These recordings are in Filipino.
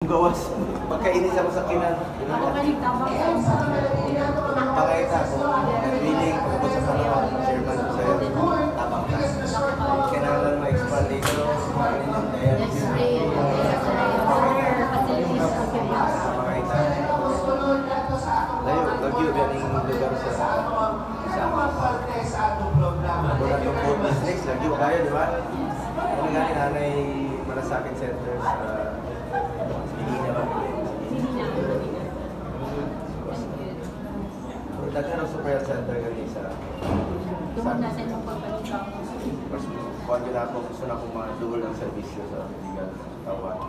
gawas. Pagkainis ako sa kinan. Ako kaligtabang ko. Pakita ko. Nag-willing ako sa panahon. Chairman ko sa'yo. Tabang ka. Kailangan ma-expand dito. Yes, Ray. Pakita. Layo, lagyo ganing lugar sa Isama. Wala itong food districts. Lagyo kayo, di ba? Ano nga ni Nanay Malasakit Center sa Pilina ba? Nagkaroon sa prayer center ganun sa... Tumagnasan mo pagpaligaw. Mas kuhan ko na ako, gusto na akong ma-dual ng servisyo sa legal tawad.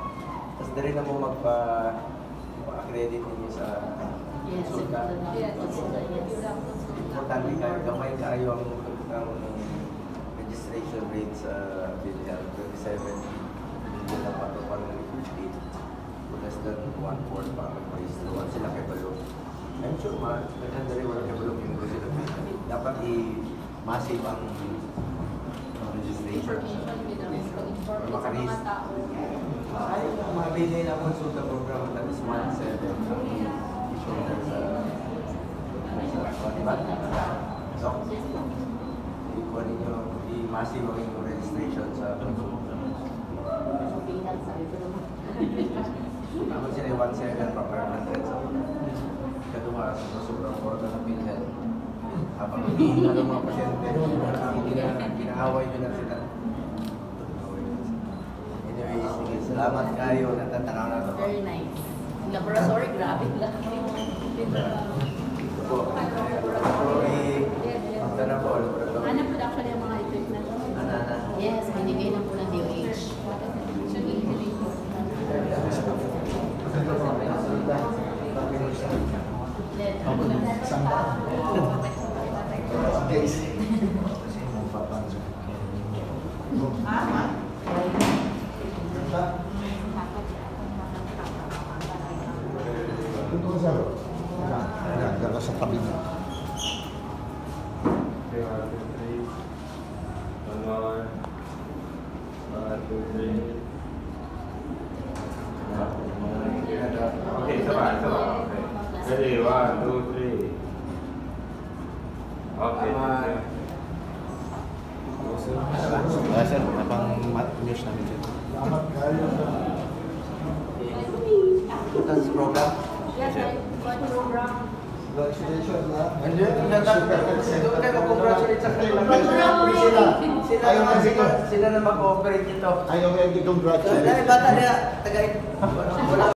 Tapos na rin na mo magpa-accredit ninyo sa konsulta. Importante kayo, gamay kayo ang registration rate sa Bilyar 27. Hindi na patupang 15. Less than 1/4 pa mag-register. Once sila kay Balong. I'm sure maganda rin wala kay Balong yung sila. Dapat i-massive ang registration. Makaris. Ay, mabili na konsulta program at is 1/7 ang shoulder sa diba? So, ikuha ninyo i-massive ang inyong registration sa naman sila 1/7 pa per 100. So, kaduma sa sobrang order ng PhilHealth. Habang hindi na ng mga pasyente, ginaaway nyo na sila. Anyways, sige, salamat kayo. Natatakaw na ito. Very nice. Laboratory, grabe lang. Ito po. Laboratory. Ito na po, laboratory. Ano po actually ang mga equipment? Ana. Yes, binigay na po ng DOH. Sa tabi niya. Okay, sabay. Ready, 1, 2, 3. Okay. Sir, napang news namin dito. Tutas program. Yes, I got program. Congratulations na. Doon kayo mag-congratulate sa kanila. Sila na mag-ooperate ito. Ayaw nga i-congratulate. Dahil bata nila, tagay.